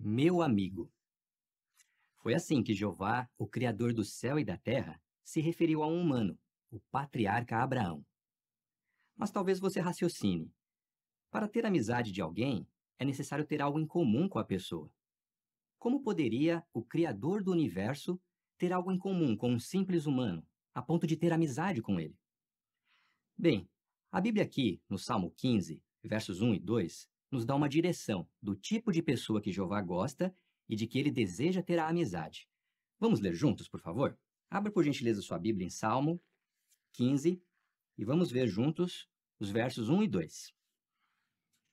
Meu amigo. Foi assim que Jeová, o Criador do céu e da terra, se referiu a um humano, o patriarca Abraão. Mas talvez você raciocine. Para ter amizade de alguém, é necessário ter algo em comum com a pessoa. Como poderia o Criador do universo ter algo em comum com um simples humano, a ponto de ter amizade com ele? Bem, a Bíblia aqui, no Salmo 15, versos 1 e 2, nos dá uma direção do tipo de pessoa que Jeová gosta e de que ele deseja ter a amizade. Vamos ler juntos, por favor? Abra por gentileza sua Bíblia em Salmo 15 e vamos ver juntos os versos 1 e 2.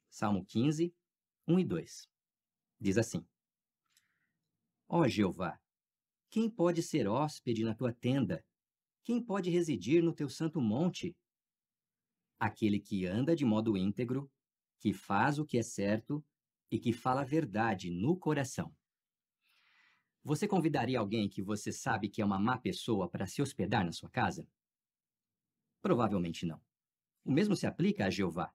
Salmo 15, 1 e 2. Diz assim: Ó Jeová, quem pode ser hóspede na tua tenda? Quem pode residir no teu santo monte? Aquele que anda de modo íntegro, que faz o que é certo e que fala a verdade no coração. Você convidaria alguém que você sabe que é uma má pessoa para se hospedar na sua casa? Provavelmente não. O mesmo se aplica a Jeová.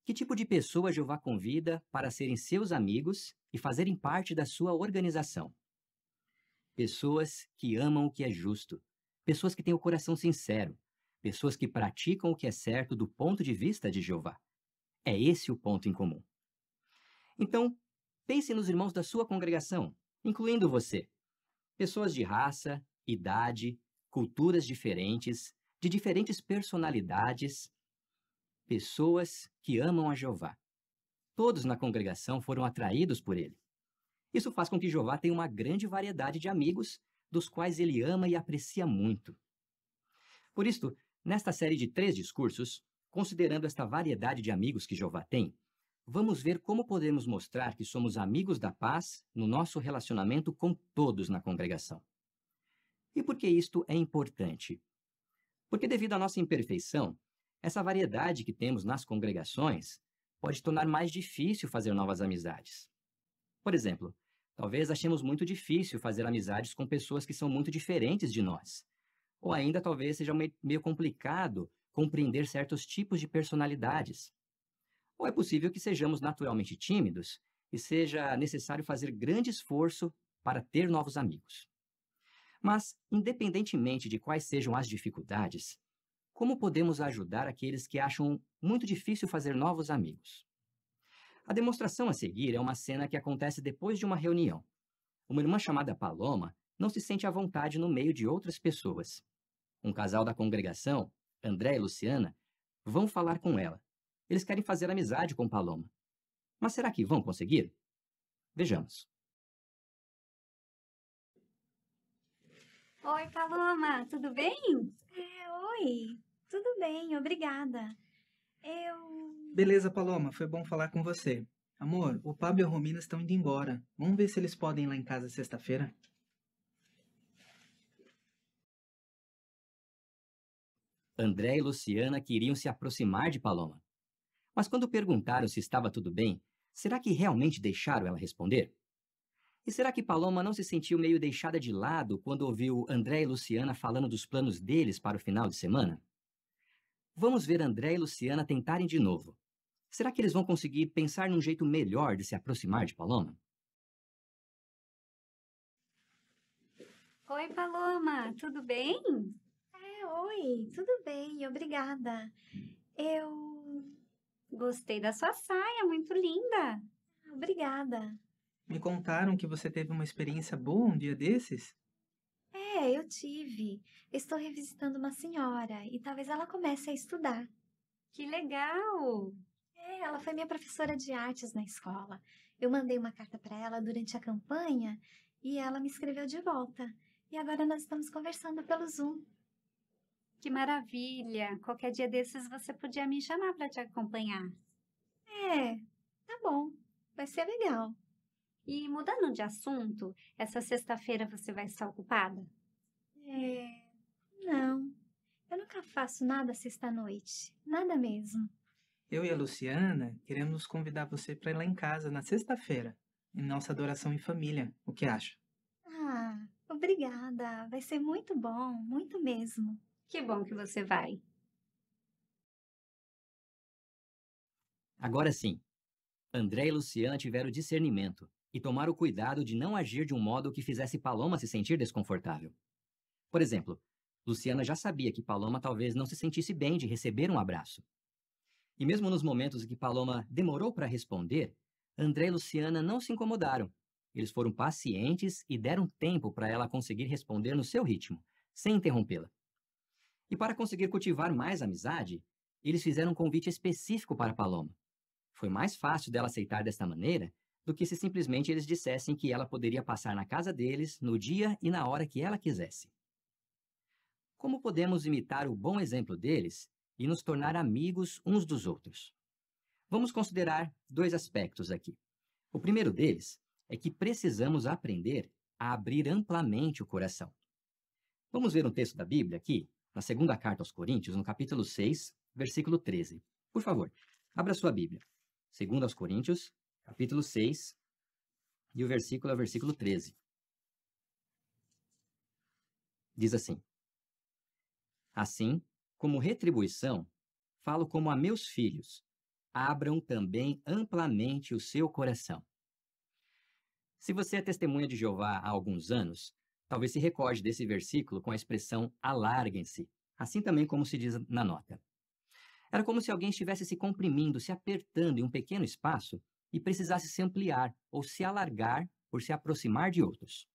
Que tipo de pessoa Jeová convida para serem seus amigos e fazerem parte da sua organização? Pessoas que amam o que é justo, pessoas que têm o coração sincero, pessoas que praticam o que é certo do ponto de vista de Jeová. É esse o ponto em comum. Então, pense nos irmãos da sua congregação, incluindo você. Pessoas de raça, idade, culturas diferentes, de diferentes personalidades, pessoas que amam a Jeová. Todos na congregação foram atraídos por ele. Isso faz com que Jeová tenha uma grande variedade de amigos, dos quais ele ama e aprecia muito. Por isso, nesta série de 3 discursos, considerando esta variedade de amigos que Jeová tem, vamos ver como podemos mostrar que somos amigos da paz no nosso relacionamento com todos na congregação. E por que isto é importante? Porque devido à nossa imperfeição, essa variedade que temos nas congregações pode tornar mais difícil fazer novas amizades. Por exemplo, talvez achemos muito difícil fazer amizades com pessoas que são muito diferentes de nós. Ou ainda talvez seja meio complicado compreender certos tipos de personalidades. Ou é possível que sejamos naturalmente tímidos e seja necessário fazer grande esforço para ter novos amigos. Mas, independentemente de quais sejam as dificuldades, como podemos ajudar aqueles que acham muito difícil fazer novos amigos? A demonstração a seguir é uma cena que acontece depois de uma reunião. Uma irmã chamada Paloma não se sente à vontade no meio de outras pessoas. Um casal da congregação, André e Luciana, vão falar com ela. Eles querem fazer amizade com Paloma. Mas será que vão conseguir? Vejamos. Oi, Paloma, tudo bem? Oi, tudo bem, obrigada. Beleza, Paloma, foi bom falar com você. Amor, o Pablo e a Romina estão indo embora. Vamos ver se eles podem ir lá em casa sexta-feira? André e Luciana queriam se aproximar de Paloma. Mas quando perguntaram se estava tudo bem, será que realmente deixaram ela responder? E será que Paloma não se sentiu meio deixada de lado quando ouviu André e Luciana falando dos planos deles para o final de semana? Vamos ver André e Luciana tentarem de novo. Será que eles vão conseguir pensar num jeito melhor de se aproximar de Paloma? Oi, Paloma, tudo bem? Oi, tudo bem, obrigada. Gostei da sua saia, muito linda. Obrigada. Me contaram que você teve uma experiência boa um dia desses? Eu tive. Estou revisitando uma senhora e talvez ela comece a estudar. Que legal! Ela foi minha professora de artes na escola. Eu mandei uma carta para ela durante a campanha e ela me escreveu de volta. E agora nós estamos conversando pelo Zoom. Que maravilha! Qualquer dia desses você podia me chamar para te acompanhar. Tá bom. Vai ser legal. E mudando de assunto, essa sexta-feira você vai estar ocupada? Não. Eu nunca faço nada sexta-noite. Nada mesmo. Eu e a Luciana queremos convidar você para ir lá em casa na sexta-feira, em nossa adoração em família. O que acha? Obrigada. Vai ser muito bom, muito mesmo. Que bom que você vai. Agora sim, André e Luciana tiveram discernimento e tomar o cuidado de não agir de um modo que fizesse Paloma se sentir desconfortável. Por exemplo, Luciana já sabia que Paloma talvez não se sentisse bem de receber um abraço. E mesmo nos momentos em que Paloma demorou para responder, André e Luciana não se incomodaram. Eles foram pacientes e deram tempo para ela conseguir responder no seu ritmo, sem interrompê-la. E para conseguir cultivar mais amizade, eles fizeram um convite específico para Paloma. Foi mais fácil dela aceitar desta maneira do que se simplesmente eles dissessem que ela poderia passar na casa deles no dia e na hora que ela quisesse. Como podemos imitar o bom exemplo deles e nos tornar amigos uns dos outros? Vamos considerar 2 aspectos aqui. O primeiro deles é que precisamos aprender a abrir amplamente o coração. Vamos ver um texto da Bíblia aqui, na segunda carta aos Coríntios, no capítulo 6, versículo 13. Por favor, abra sua Bíblia. 2 aos Coríntios, capítulo 6, e o versículo é o versículo 13. Diz assim: Assim, como retribuição, falo como a meus filhos, abram também amplamente o seu coração. Se você é testemunha de Jeová há alguns anos, talvez se recorde desse versículo com a expressão alarguem-se, assim também como se diz na nota. Era como se alguém estivesse se comprimindo, se apertando em um pequeno espaço e precisasse se ampliar ou se alargar por se aproximar de outros.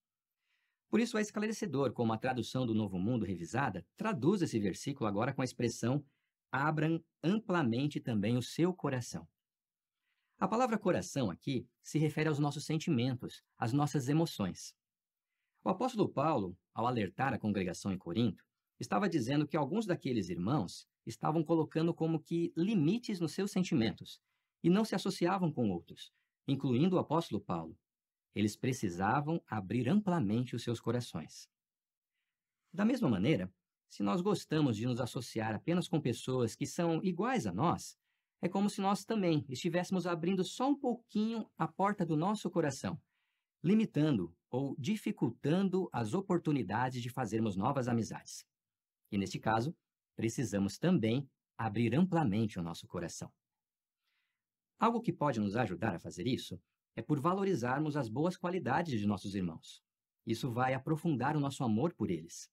Por isso é esclarecedor como a tradução do Novo Mundo revisada traduz esse versículo agora com a expressão abram amplamente também o seu coração. A palavra coração aqui se refere aos nossos sentimentos, às nossas emoções. O apóstolo Paulo, ao alertar a congregação em Corinto, estava dizendo que alguns daqueles irmãos estavam colocando como que limites nos seus sentimentos e não se associavam com outros, incluindo o apóstolo Paulo. Eles precisavam abrir amplamente os seus corações. Da mesma maneira, se nós gostamos de nos associar apenas com pessoas que são iguais a nós, é como se nós também estivéssemos abrindo só um pouquinho a porta do nosso coração, limitando ou dificultando as oportunidades de fazermos novas amizades. E neste caso, precisamos também abrir amplamente o nosso coração. Algo que pode nos ajudar a fazer isso é por valorizarmos as boas qualidades de nossos irmãos. Isso vai aprofundar o nosso amor por eles.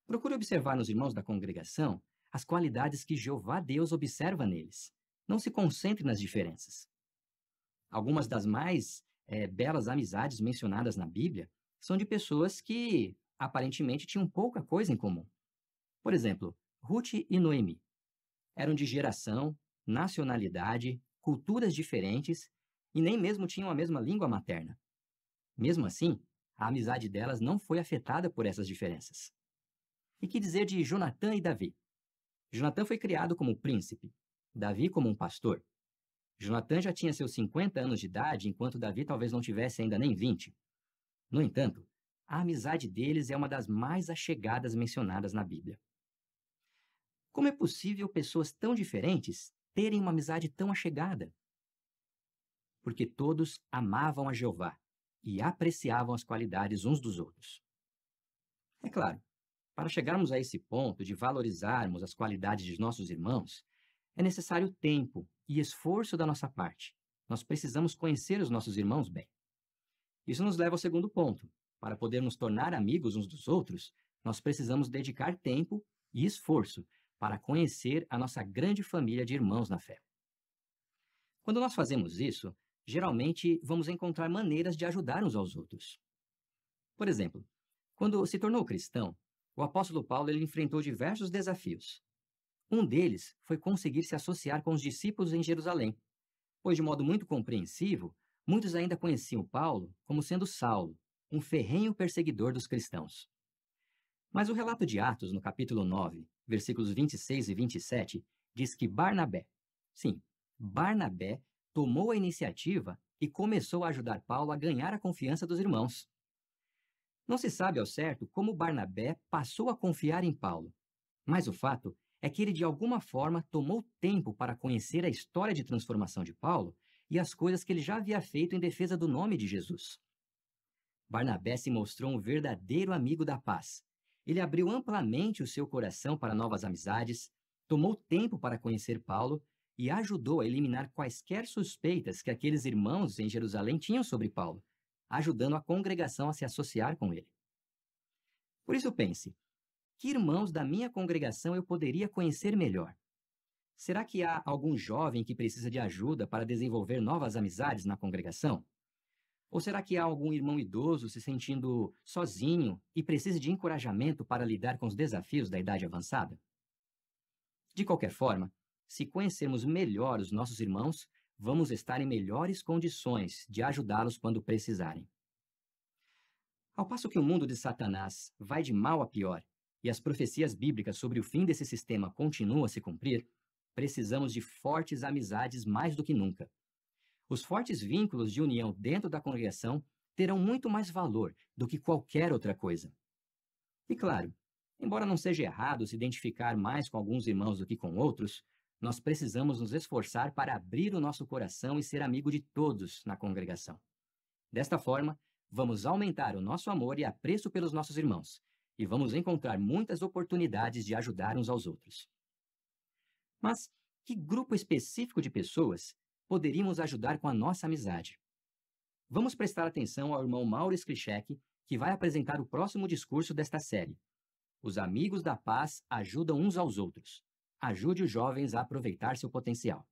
Procure observar nos irmãos da congregação as qualidades que Jeová Deus observa neles. Não se concentre nas diferenças. Algumas das mais belas amizades mencionadas na Bíblia são de pessoas que aparentemente tinham pouca coisa em comum. Por exemplo, Ruth e Noemi. Eram de geração, nacionalidade, culturas diferentes e nem mesmo tinham a mesma língua materna. Mesmo assim, a amizade delas não foi afetada por essas diferenças. E que dizer de Jonatã e Davi? Jonatã foi criado como príncipe, Davi como um pastor. Jonatã já tinha seus 50 anos de idade, enquanto Davi talvez não tivesse ainda nem 20. No entanto, a amizade deles é uma das mais achegadas mencionadas na Bíblia. Como é possível pessoas tão diferentes terem uma amizade tão achegada? Porque todos amavam a Jeová e apreciavam as qualidades uns dos outros. É claro, para chegarmos a esse ponto de valorizarmos as qualidades de nossos irmãos, é necessário tempo e esforço da nossa parte. Nós precisamos conhecer os nossos irmãos bem. Isso nos leva ao segundo ponto. Para podermos tornar amigos uns dos outros, nós precisamos dedicar tempo e esforço para conhecer a nossa grande família de irmãos na fé. Quando nós fazemos isso, geralmente vamos encontrar maneiras de ajudar uns aos outros. Por exemplo, quando se tornou cristão, o apóstolo Paulo ele enfrentou diversos desafios. Um deles foi conseguir se associar com os discípulos em Jerusalém, pois, de modo muito compreensivo, muitos ainda conheciam Paulo como sendo Saulo, um ferrenho perseguidor dos cristãos. Mas o relato de Atos, no capítulo 9, versículos 26 e 27, diz que Barnabé, sim, Barnabé, tomou a iniciativa e começou a ajudar Paulo a ganhar a confiança dos irmãos. Não se sabe ao certo como Barnabé passou a confiar em Paulo, mas o fato é que ele de alguma forma tomou tempo para conhecer a história de transformação de Paulo e as coisas que ele já havia feito em defesa do nome de Jesus. Barnabé se mostrou um verdadeiro amigo da paz. Ele abriu amplamente o seu coração para novas amizades, tomou tempo para conhecer Paulo e ajudou a eliminar quaisquer suspeitas que aqueles irmãos em Jerusalém tinham sobre Paulo, ajudando a congregação a se associar com ele. Por isso pense, que irmãos da minha congregação eu poderia conhecer melhor? Será que há algum jovem que precisa de ajuda para desenvolver novas amizades na congregação? Ou será que há algum irmão idoso se sentindo sozinho e precisa de encorajamento para lidar com os desafios da idade avançada? De qualquer forma, se conhecermos melhor os nossos irmãos, vamos estar em melhores condições de ajudá-los quando precisarem. Ao passo que o mundo de Satanás vai de mal a pior e as profecias bíblicas sobre o fim desse sistema continuam a se cumprir, precisamos de fortes amizades mais do que nunca. Os fortes vínculos de união dentro da congregação terão muito mais valor do que qualquer outra coisa. E claro, embora não seja errado se identificar mais com alguns irmãos do que com outros, nós precisamos nos esforçar para abrir o nosso coração e ser amigo de todos na congregação. Desta forma, vamos aumentar o nosso amor e apreço pelos nossos irmãos, e vamos encontrar muitas oportunidades de ajudar uns aos outros. Mas que grupo específico de pessoas poderíamos ajudar com a nossa amizade? Vamos prestar atenção ao irmão Mauro Skrzek, que vai apresentar o próximo discurso desta série. Os amigos da paz ajudam uns aos outros. Ajude os jovens a aproveitar seu potencial.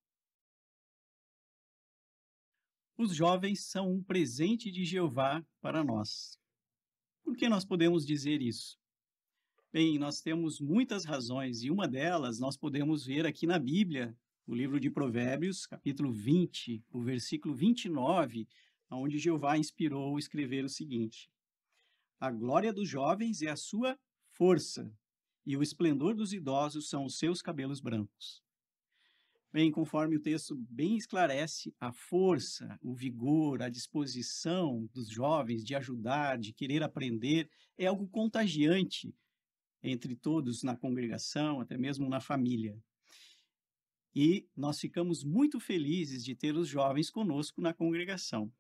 Os jovens são um presente de Jeová para nós. Por que nós podemos dizer isso? Bem, nós temos muitas razões e uma delas nós podemos ver aqui na Bíblia, no livro de Provérbios, capítulo 20, o versículo 29, onde Jeová inspirou escrever o seguinte: a glória dos jovens é a sua força, e o esplendor dos idosos são os seus cabelos brancos. Bem, conforme o texto bem esclarece, a força, o vigor, a disposição dos jovens de ajudar, de querer aprender, é algo contagiante entre todos na congregação, até mesmo na família. E nós ficamos muito felizes de ter os jovens conosco na congregação.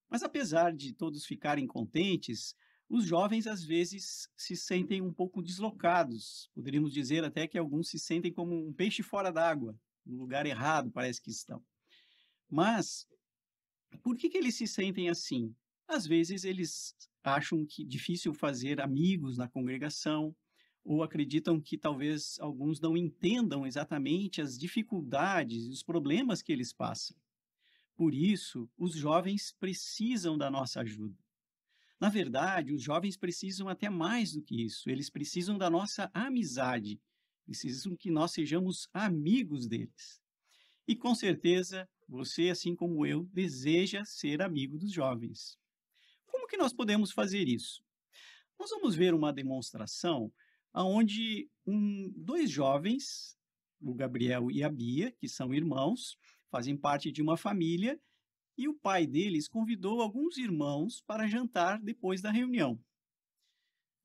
Mas apesar de todos ficarem contentes, os jovens às vezes se sentem um pouco deslocados. Poderíamos dizer até que alguns se sentem como um peixe fora d'água, no lugar errado parece que estão. Mas por que eles se sentem assim? Às vezes eles acham que é difícil fazer amigos na congregação, ou acreditam que talvez alguns não entendam exatamente as dificuldades e os problemas que eles passam. Por isso, os jovens precisam da nossa ajuda. Na verdade, os jovens precisam até mais do que isso. Eles precisam da nossa amizade. Precisam que nós sejamos amigos deles. E com certeza, você, assim como eu, deseja ser amigo dos jovens. Como que nós podemos fazer isso? Nós vamos ver uma demonstração onde dois jovens, o Gabriel e a Bia, que são irmãos, fazem parte de uma família, e o pai deles convidou alguns irmãos para jantar depois da reunião.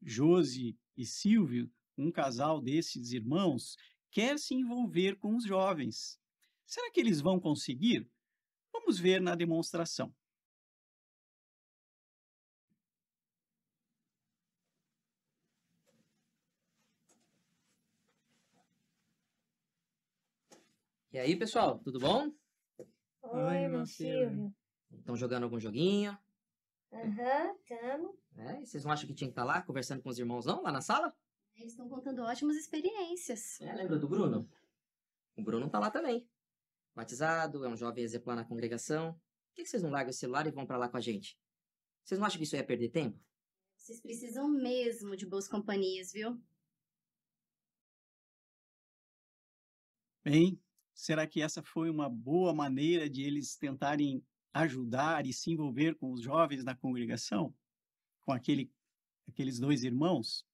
Josi e Silvio, um casal desses irmãos, quer se envolver com os jovens. Será que eles vão conseguir? Vamos ver na demonstração. E aí, pessoal, tudo bom? Oi, irmão Silvio. Estão jogando algum joguinho? Tamo. E vocês não acham que tinha que estar lá conversando com os irmãos, não? Lá na sala? Eles estão contando ótimas experiências. Lembra do Bruno? O Bruno tá lá também. Batizado, é um jovem exemplar na congregação. Por que vocês não largam o celular e vão para lá com a gente? Vocês não acham que isso ia perder tempo? Vocês precisam mesmo de boas companhias, viu? Bem, será que essa foi uma boa maneira de eles tentarem ajudar e se envolver com os jovens na congregação? Com aqueles dois irmãos?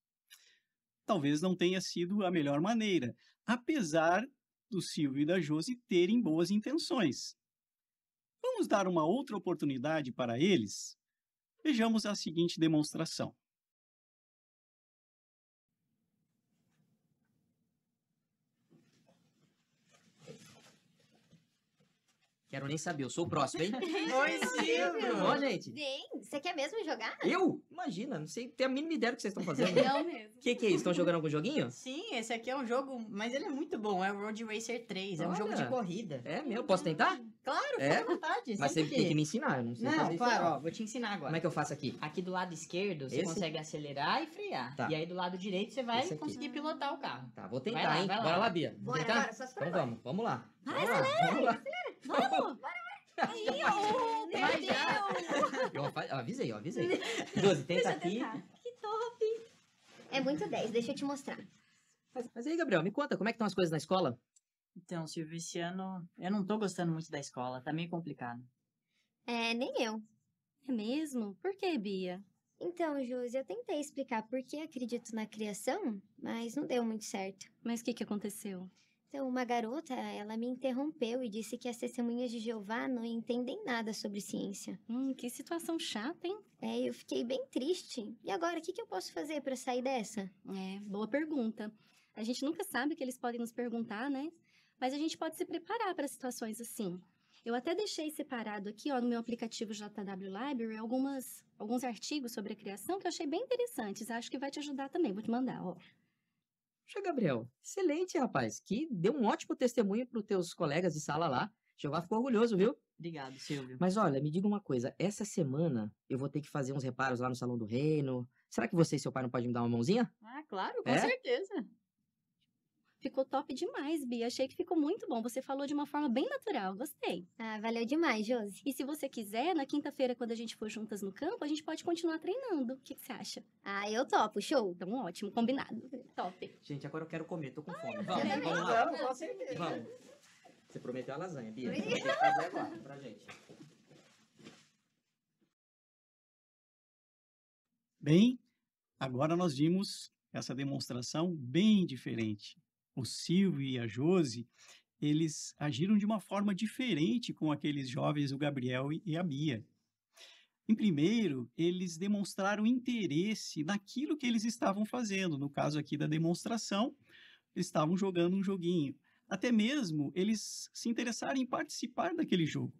Talvez não tenha sido a melhor maneira, apesar do Silvio e da Josi terem boas intenções. Vamos dar uma outra oportunidade para eles? Vejamos a seguinte demonstração. Quero nem saber, eu sou o próximo, hein? Oi, Silvio! Ó, gente. Vem, você quer mesmo jogar? Eu? Imagina, não sei, tem a mínima ideia do que vocês estão fazendo. Não mesmo. O que é isso? Estão jogando algum joguinho? Sim, esse aqui é um jogo, mas ele é muito bom. É o Road Racer 3. É um Olha. jogo de corrida. É meu, posso tentar? Claro, É? fica à vontade. Mas você tem que me ensinar, eu não sei fazer Não, isso. claro, não. ó, vou te ensinar agora. Como é que eu faço aqui? Aqui do lado esquerdo, você Esse? consegue acelerar e frear. Tá. E aí do lado direito, você vai Esse aqui. conseguir pilotar o carro. Tá, vou Vai tentar, lá, hein? vai lá. Bora lá, Bia. Bora, tentar? bora, só se for Então vamos lá. Vamos lá. Vamos lá. Aí, ó, Vai já. Eu avisei. 12, tenta aqui. Que top! É muito 10, deixa eu te mostrar. Mas aí, Gabriel, me conta, como é que estão as coisas na escola? Então, Silvio, esse ano eu não tô gostando muito da escola. Tá meio complicado. É, nem eu. É mesmo? Por que, Bia? Então, Josi, eu tentei explicar por que acredito na criação, mas não deu muito certo. Mas o que aconteceu? Então, uma garota, ela me interrompeu e disse que as testemunhas de Jeová não entendem nada sobre ciência. Que situação chata, hein? É, eu fiquei bem triste. E agora, o que eu posso fazer para sair dessa? É, boa pergunta. A gente nunca sabe o que eles podem nos perguntar, né? Mas a gente pode se preparar para situações assim. Eu até deixei separado aqui, ó, no meu aplicativo JW Library, alguns artigos sobre a criação que eu achei bem interessantes. Acho que vai te ajudar também. Vou te mandar, ó. Poxa, Gabriel, excelente, rapaz. Que deu um ótimo testemunho para os teus colegas de sala lá. Jeová ficou orgulhoso, viu? Obrigado, Silvio. Mas olha, me diga uma coisa. Essa semana eu vou ter que fazer uns reparos lá no Salão do Reino. Será que você e seu pai não podem me dar uma mãozinha? Ah, claro, com É? certeza. Ficou top demais, Bia. Achei que ficou muito bom. Você falou de uma forma bem natural. Gostei. Ah, valeu demais, Josi. E se você quiser, na quinta-feira, quando a gente for juntas no campo, a gente pode continuar treinando. O que você acha? Ah, eu topo, show. Então, ótimo. Combinado. Top. Gente, agora eu quero comer, tô com fome. Vamos lá. Vamos, com certeza. Vamos. Você prometeu a lasanha, Bia. Você vai ter que fazer agora pra gente. Bem, agora nós vimos essa demonstração bem diferente. O Silvio e a Josi, eles agiram de uma forma diferente com aqueles jovens, o Gabriel e a Bia. Em primeiro, eles demonstraram interesse naquilo que eles estavam fazendo. No caso aqui da demonstração, eles estavam jogando um joguinho. Até mesmo eles se interessaram em participar daquele jogo.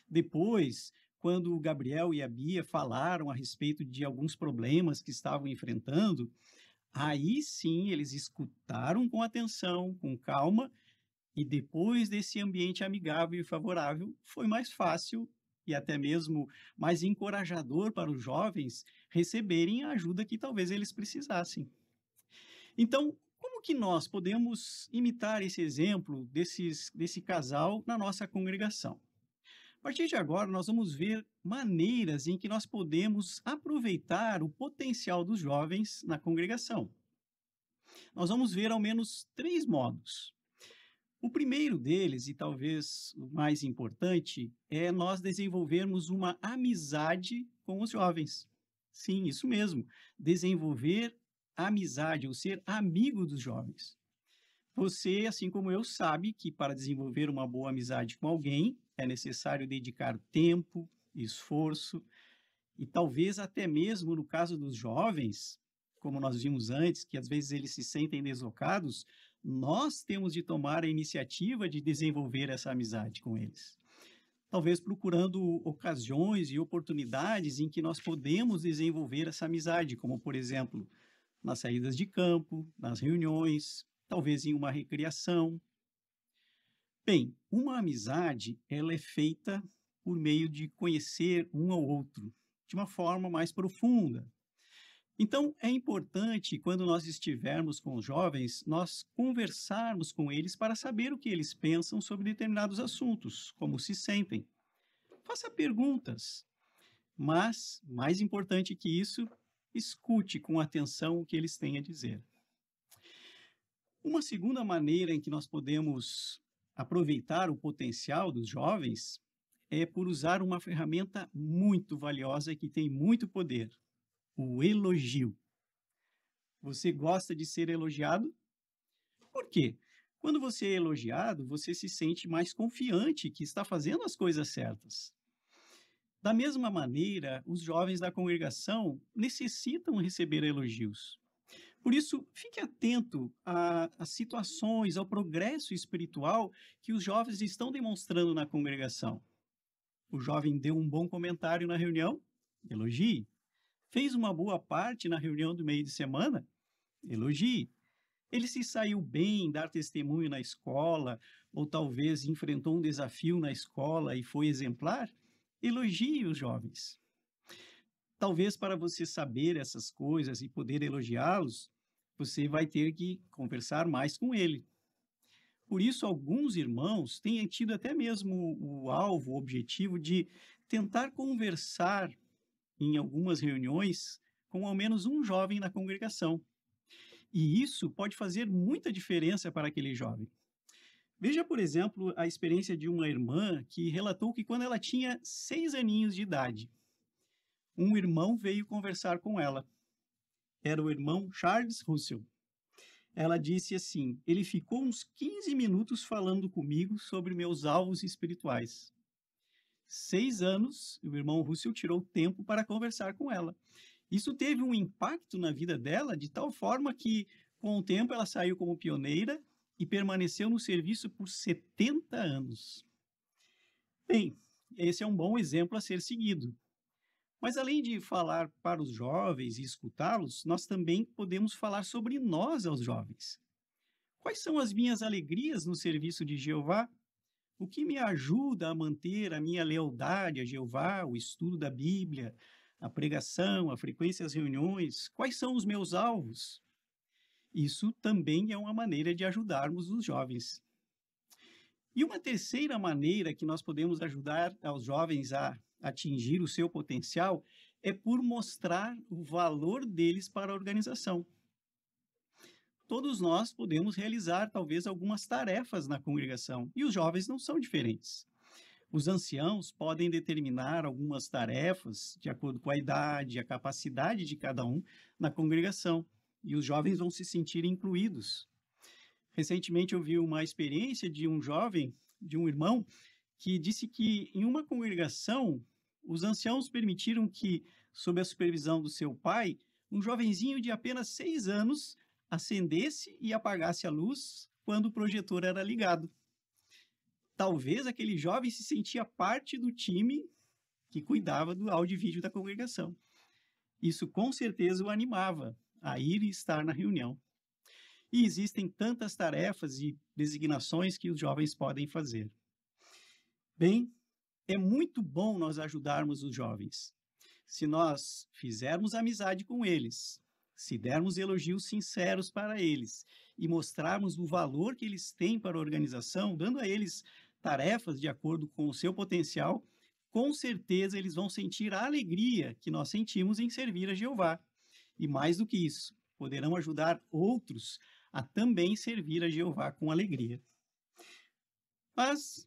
Depois, quando o Gabriel e a Bia falaram a respeito de alguns problemas que estavam enfrentando, aí sim eles escutaram com atenção, com calma, e depois desse ambiente amigável e favorável, foi mais fácil e até mesmo mais encorajador para os jovens receberem a ajuda que talvez eles precisassem. Então, como que nós podemos imitar esse exemplo desse casal na nossa congregação? A partir de agora, nós vamos ver maneiras em que nós podemos aproveitar o potencial dos jovens na congregação. Nós vamos ver ao menos 3 modos. O primeiro deles, e talvez o mais importante, é nós desenvolvermos uma amizade com os jovens. Sim, isso mesmo, desenvolver amizade, ou ser amigo dos jovens. Você, assim como eu, sabe que para desenvolver uma boa amizade com alguém, é necessário dedicar tempo, esforço, e talvez até mesmo no caso dos jovens, como nós vimos antes, que às vezes eles se sentem deslocados, nós temos de tomar a iniciativa de desenvolver essa amizade com eles. Talvez procurando ocasiões e oportunidades em que nós podemos desenvolver essa amizade, como, por exemplo, nas saídas de campo, nas reuniões, talvez em uma recreação. Bem, uma amizade, ela é feita por meio de conhecer um ao outro, de uma forma mais profunda. Então, é importante, quando nós estivermos com os jovens, nós conversarmos com eles para saber o que eles pensam sobre determinados assuntos, como se sentem. Faça perguntas, mas, mais importante que isso, escute com atenção o que eles têm a dizer. Uma segunda maneira em que nós podemos aproveitar o potencial dos jovens é por usar uma ferramenta muito valiosa que tem muito poder, o elogio. Você gosta de ser elogiado? Por quê? Quando você é elogiado, você se sente mais confiante que está fazendo as coisas certas. Da mesma maneira, os jovens da congregação necessitam receber elogios. Por isso, fique atento às situações, ao progresso espiritual que os jovens estão demonstrando na congregação. O jovem deu um bom comentário na reunião? Elogie. Fez uma boa parte na reunião do meio de semana? Elogie. Ele se saiu bem em dar testemunho na escola, ou talvez enfrentou um desafio na escola e foi exemplar? Elogie os jovens. Talvez para você saber essas coisas e poder elogiá-los, você vai ter que conversar mais com ele. Por isso, alguns irmãos têm tido até mesmo o alvo, o objetivo de tentar conversar em algumas reuniões com ao menos um jovem na congregação. E isso pode fazer muita diferença para aquele jovem. Veja, por exemplo, a experiência de uma irmã que relatou que quando ela tinha 6 aninhos de idade, um irmão veio conversar com ela. Era o irmão Charles Russell. Ela disse assim: ele ficou uns 15 minutos falando comigo sobre meus alvos espirituais. 6 anos, o irmão Russell tirou tempo para conversar com ela. Isso teve um impacto na vida dela de tal forma que, com o tempo, ela saiu como pioneira e permaneceu no serviço por 70 anos. Bem, esse é um bom exemplo a ser seguido. Mas, além de falar para os jovens e escutá-los, nós também podemos falar sobre nós aos jovens. Quais são as minhas alegrias no serviço de Jeová? O que me ajuda a manter a minha lealdade a Jeová, o estudo da Bíblia, a pregação, a frequência às reuniões? Quais são os meus alvos? Isso também é uma maneira de ajudarmos os jovens. E uma terceira maneira que nós podemos ajudar aos jovens a atingir o seu potencial é por mostrar o valor deles para a organização. Todos nós podemos realizar, talvez, algumas tarefas na congregação, e os jovens não são diferentes. Os anciãos podem determinar algumas tarefas de acordo com a idade e a capacidade de cada um na congregação, e os jovens vão se sentir incluídos. Recentemente eu vi uma experiência de um jovem, de um irmão, que disse que em uma congregação os anciãos permitiram que, sob a supervisão do seu pai, um jovenzinho de apenas 6 anos acendesse e apagasse a luz quando o projetor era ligado. Talvez aquele jovem se sentia parte do time que cuidava do áudio e vídeo da congregação. Isso com certeza o animava a ir e estar na reunião. E existem tantas tarefas e designações que os jovens podem fazer. Bem, é muito bom nós ajudarmos os jovens. Se nós fizermos amizade com eles, se dermos elogios sinceros para eles e mostrarmos o valor que eles têm para a organização, dando a eles tarefas de acordo com o seu potencial, com certeza eles vão sentir a alegria que nós sentimos em servir a Jeová. E mais do que isso, poderão ajudar outros a também servir a Jeová com alegria. Mas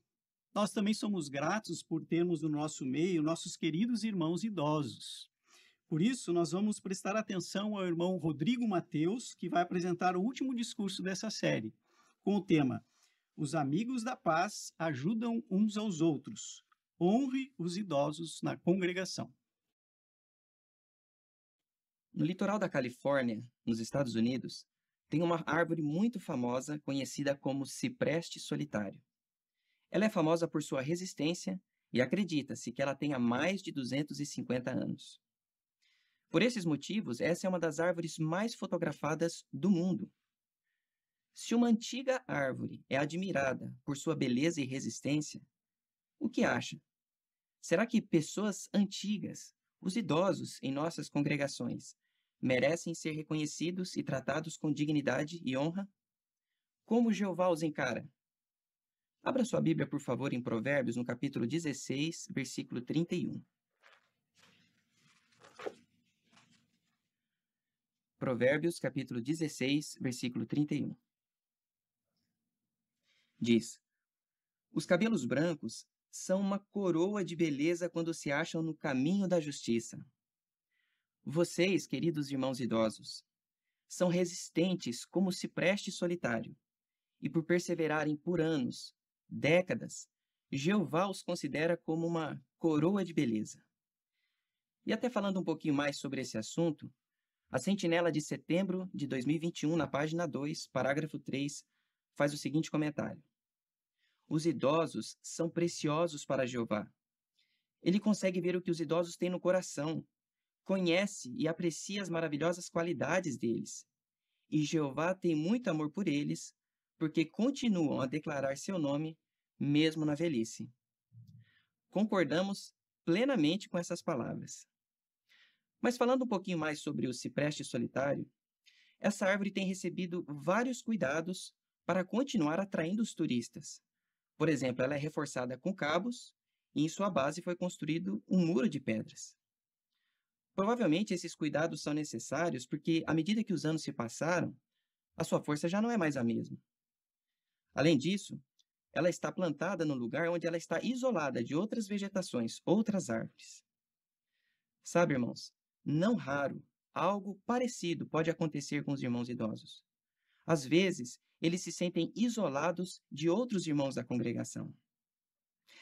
nós também somos gratos por termos no nosso meio nossos queridos irmãos idosos. Por isso, nós vamos prestar atenção ao irmão Rodrigo Mateus, que vai apresentar o último discurso dessa série, com o tema Os amigos da paz ajudam uns aos outros. Honre os idosos na congregação. No litoral da Califórnia, nos Estados Unidos, tem uma árvore muito famosa conhecida como cipreste solitário. Ela é famosa por sua resistência e acredita-se que ela tenha mais de 250 anos. Por esses motivos, essa é uma das árvores mais fotografadas do mundo. Se uma antiga árvore é admirada por sua beleza e resistência, o que acha? Será que pessoas antigas, os idosos em nossas congregações, merecem ser reconhecidos e tratados com dignidade e honra? Como Jeová os encara? Abra sua Bíblia, por favor, em Provérbios, no capítulo 16, versículo 31. Provérbios, capítulo 16, versículo 31. Diz: Os cabelos brancos são uma coroa de beleza quando se acham no caminho da justiça. Vocês, queridos irmãos idosos, são resistentes como o cipreste solitário, e por perseverarem por anos, décadas, Jeová os considera como uma coroa de beleza. E até falando um pouquinho mais sobre esse assunto, A Sentinela de setembro de 2021, na página 2, parágrafo 3, faz o seguinte comentário: os idosos são preciosos para Jeová. Ele consegue ver o que os idosos têm no coração, conhece e aprecia as maravilhosas qualidades deles. E Jeová tem muito amor por eles, porque continuam a declarar seu nome, mesmo na velhice. Concordamos plenamente com essas palavras. Mas falando um pouquinho mais sobre o cipreste solitário, essa árvore tem recebido vários cuidados para continuar atraindo os turistas. Por exemplo, ela é reforçada com cabos e em sua base foi construído um muro de pedras. Provavelmente esses cuidados são necessários porque, à medida que os anos se passaram, a sua força já não é mais a mesma. Além disso, ela está plantada no lugar onde ela está isolada de outras vegetações, outras árvores. Sabe, irmãos, não raro, algo parecido pode acontecer com os irmãos idosos. Às vezes, eles se sentem isolados de outros irmãos da congregação.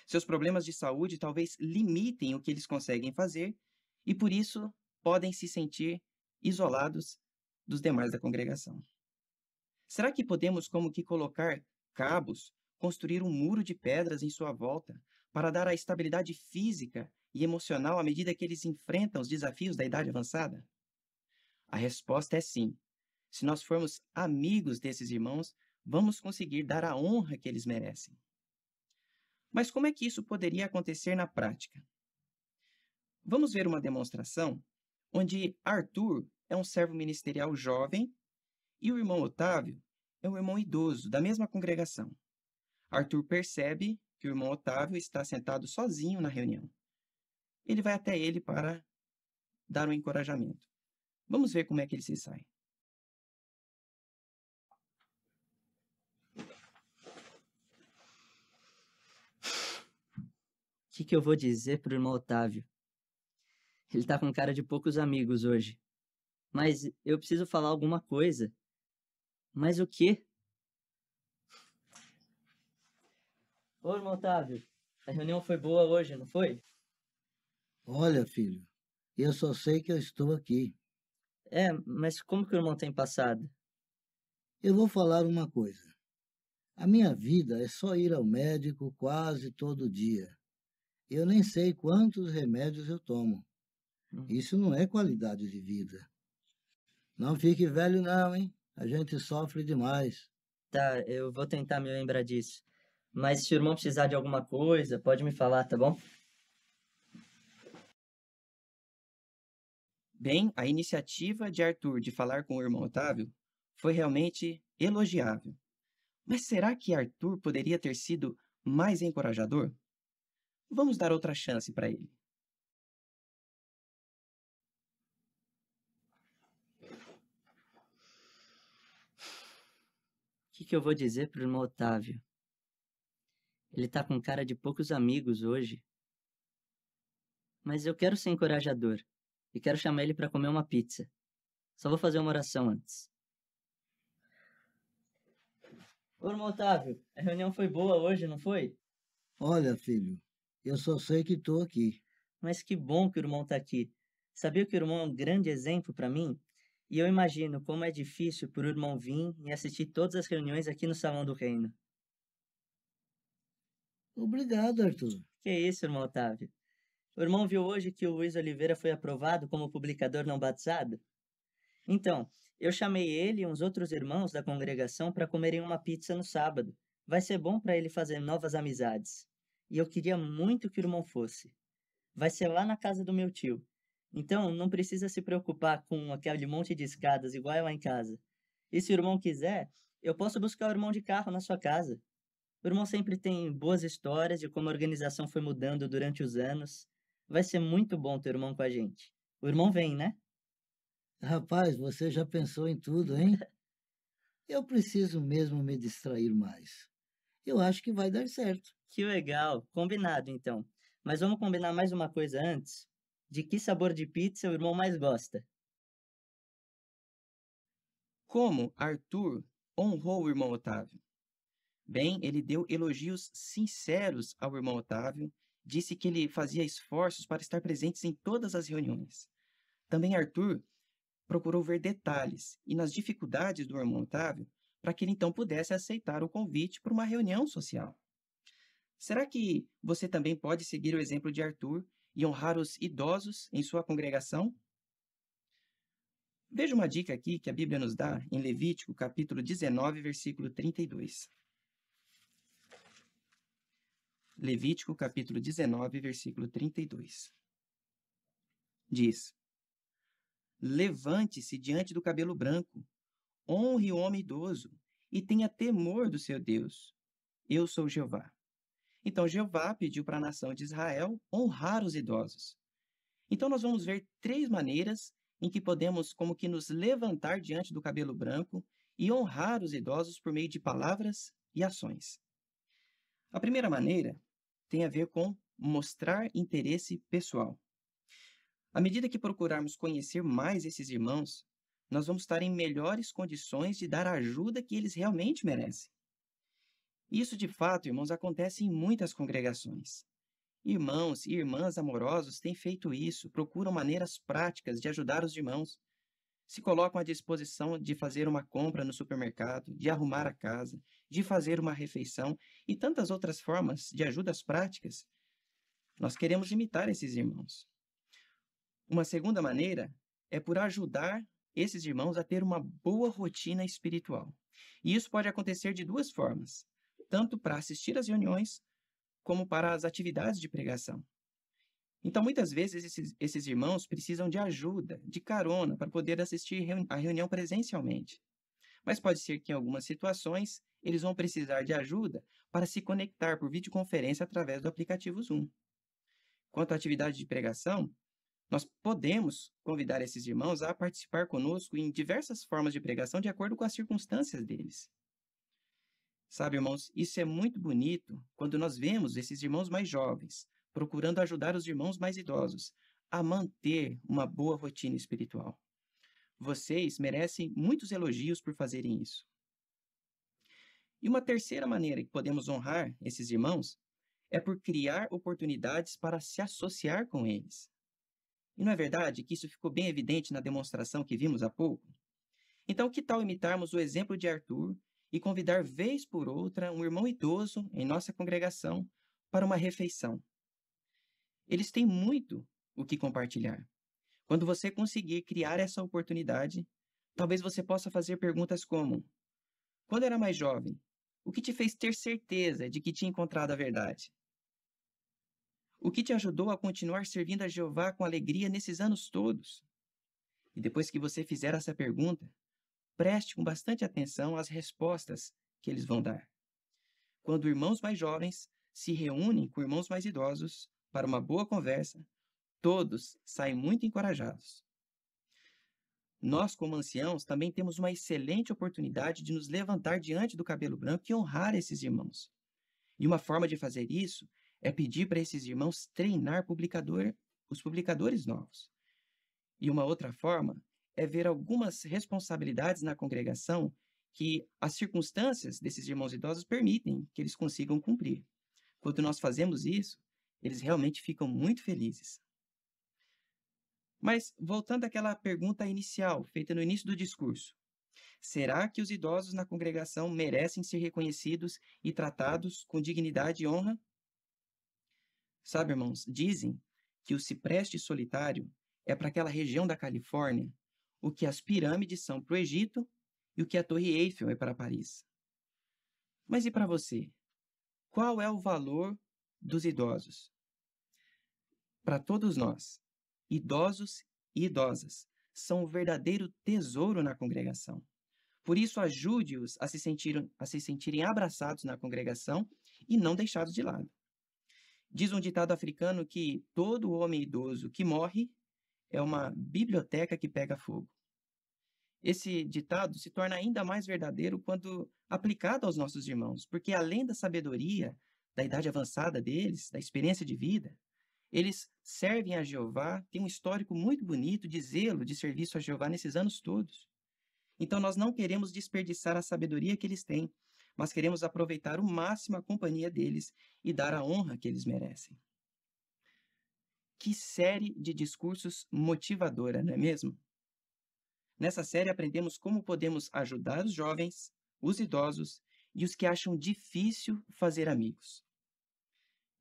Seus problemas de saúde talvez limitem o que eles conseguem fazer e, por isso, podem se sentir isolados dos demais da congregação. Será que podemos, como que, colocar cabos, construir um muro de pedras em sua volta para dar a estabilidade física e emocional à medida que eles enfrentam os desafios da idade avançada? A resposta é sim. Se nós formos amigos desses irmãos, vamos conseguir dar a honra que eles merecem. Mas como é que isso poderia acontecer na prática? Vamos ver uma demonstração onde Arthur é um servo ministerial jovem e o irmão Otávio é um irmão idoso da mesma congregação. Arthur percebe que o irmão Otávio está sentado sozinho na reunião. Ele vai até ele para dar um encorajamento. Vamos ver como é que ele se sai. O que eu vou dizer pro irmão Otávio? Ele tá com cara de poucos amigos hoje. Mas eu preciso falar alguma coisa. Mas o quê? Ô, irmão Otávio, a reunião foi boa hoje, não foi? Olha, filho, eu só sei que eu estou aqui. É, mas como que o irmão tem passado? Eu vou falar uma coisa. A minha vida é só ir ao médico quase todo dia. Eu nem sei quantos remédios eu tomo. Isso não é qualidade de vida. Não fique velho não, hein? A gente sofre demais. Tá, eu vou tentar me lembrar disso. Mas se o irmão precisar de alguma coisa, pode me falar, tá bom? Bem, a iniciativa de Arthur de falar com o irmão Otávio foi realmente elogiável. Mas será que Arthur poderia ter sido mais encorajador? Vamos dar outra chance para ele. O que eu vou dizer pro irmão Otávio? Ele tá com cara de poucos amigos hoje. Mas eu quero ser encorajador e quero chamar ele para comer uma pizza. Só vou fazer uma oração antes. Ô, irmão Otávio, a reunião foi boa hoje, não foi? Olha, filho, eu só sei que estou aqui. Mas que bom que o irmão tá aqui. Sabia que o irmão é um grande exemplo para mim? E eu imagino como é difícil por o irmão vir e assistir todas as reuniões aqui no Salão do Reino. Obrigado, Arthur. Que isso, irmão Otávio? O irmão viu hoje que o Luiz Oliveira foi aprovado como publicador não batizado? Então, eu chamei ele e uns outros irmãos da congregação para comerem uma pizza no sábado. Vai ser bom para ele fazer novas amizades. E eu queria muito que o irmão fosse. Vai ser lá na casa do meu tio. Então, não precisa se preocupar com aquele monte de escadas igual é lá em casa. E se o irmão quiser, eu posso buscar o irmão de carro na sua casa. O irmão sempre tem boas histórias de como a organização foi mudando durante os anos. Vai ser muito bom ter o irmão com a gente. O irmão vem, né? Rapaz, você já pensou em tudo, hein? Eu preciso mesmo me distrair mais. Eu acho que vai dar certo. Que legal. Combinado, então. Mas vamos combinar mais uma coisa antes? De que sabor de pizza o irmão mais gosta? Como Arthur honrou o irmão Otávio? Bem, ele deu elogios sinceros ao irmão Otávio, disse que ele fazia esforços para estar presente em todas as reuniões. Também Arthur procurou ver detalhes e nas dificuldades do irmão Otávio para que ele então pudesse aceitar o convite para uma reunião social. Será que você também pode seguir o exemplo de Arthur e honrar os idosos em sua congregação? Veja uma dica aqui que a Bíblia nos dá em Levítico, capítulo 19, versículo 32. Levítico, capítulo 19, versículo 32. Diz: Levante-se diante do cabelo branco, honre o homem idoso e tenha temor do seu Deus. Eu sou Jeová. Então, Jeová pediu para a nação de Israel honrar os idosos. Então, nós vamos ver 3 maneiras em que podemos como que nos levantar diante do cabelo branco e honrar os idosos por meio de palavras e ações. A primeira maneira tem a ver com mostrar interesse pessoal. À medida que procurarmos conhecer mais esses irmãos, nós vamos estar em melhores condições de dar a ajuda que eles realmente merecem. Isso, de fato, irmãos, acontece em muitas congregações. Irmãos e irmãs amorosos têm feito isso, procuram maneiras práticas de ajudar os irmãos. Se colocam à disposição de fazer uma compra no supermercado, de arrumar a casa, de fazer uma refeição e tantas outras formas de ajudas práticas. Nós queremos imitar esses irmãos. Uma segunda maneira é por ajudar esses irmãos a ter uma boa rotina espiritual. E isso pode acontecer de 2 formas, tanto para assistir às reuniões, como para as atividades de pregação. Então, muitas vezes, esses irmãos precisam de ajuda, de carona, para poder assistir a reunião presencialmente. Mas pode ser que, em algumas situações, eles vão precisar de ajuda para se conectar por videoconferência através do aplicativo Zoom. Quanto à atividade de pregação, nós podemos convidar esses irmãos a participar conosco em diversas formas de pregação de acordo com as circunstâncias deles. Sabe, irmãos, isso é muito bonito quando nós vemos esses irmãos mais jovens procurando ajudar os irmãos mais idosos a manter uma boa rotina espiritual. Vocês merecem muitos elogios por fazerem isso. E uma terceira maneira que podemos honrar esses irmãos é por criar oportunidades para se associar com eles. E não é verdade que isso ficou bem evidente na demonstração que vimos há pouco? Então, que tal imitarmos o exemplo de Arthur e convidar vez por outra um irmão idoso em nossa congregação para uma refeição? Eles têm muito o que compartilhar. Quando você conseguir criar essa oportunidade, talvez você possa fazer perguntas como: quando era mais jovem, o que te fez ter certeza de que tinha encontrado a verdade? O que te ajudou a continuar servindo a Jeová com alegria nesses anos todos? E depois que você fizer essa pergunta, preste com bastante atenção às respostas que eles vão dar. Quando irmãos mais jovens se reúnem com irmãos mais idosos para uma boa conversa, todos saem muito encorajados. Nós, como anciãos, também temos uma excelente oportunidade de nos levantar diante do cabelo branco e honrar esses irmãos. E uma forma de fazer isso é pedir para esses irmãos treinar os publicadores novos. E uma outra forma é ver algumas responsabilidades na congregação que as circunstâncias desses irmãos idosos permitem que eles consigam cumprir. Quando nós fazemos isso, eles realmente ficam muito felizes. Mas, voltando àquela pergunta inicial, feita no início do discurso, será que os idosos na congregação merecem ser reconhecidos e tratados com dignidade e honra? Sabe, irmãos, dizem que o cipreste solitário é para aquela região da Califórnia o que as pirâmides são para o Egito e o que a Torre Eiffel é para Paris. Mas e para você? Qual é o valor dos idosos? Para todos nós, idosos e idosas são um verdadeiro tesouro na congregação. Por isso, ajude-os a se sentirem abraçados na congregação e não deixados de lado. Diz um ditado africano que todo homem idoso que morre é uma biblioteca que pega fogo. Esse ditado se torna ainda mais verdadeiro quando aplicado aos nossos irmãos, porque além da sabedoria, da idade avançada deles, da experiência de vida, eles servem a Jeová, têm um histórico muito bonito de zelo, de serviço a Jeová nesses anos todos. Então, nós não queremos desperdiçar a sabedoria que eles têm, mas queremos aproveitar o máximo a companhia deles e dar a honra que eles merecem. Que série de discursos motivadora, não é mesmo? Nessa série aprendemos como podemos ajudar os jovens, os idosos e os que acham difícil fazer amigos.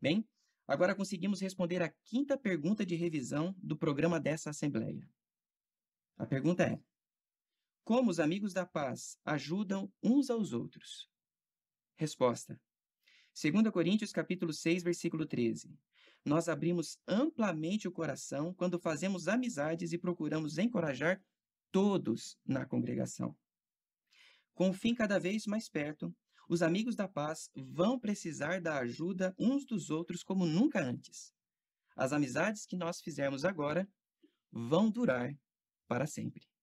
Bem, agora conseguimos responder a 5ª pergunta de revisão do programa dessa assembleia. A pergunta é: como os amigos da paz ajudam uns aos outros? Resposta: 2 Coríntios capítulo 6, versículo 13. Nós abrimos amplamente o coração quando fazemos amizades e procuramos encorajar todos na congregação. Com o fim cada vez mais perto, os amigos da paz vão precisar da ajuda uns dos outros como nunca antes. As amizades que nós fizermos agora vão durar para sempre.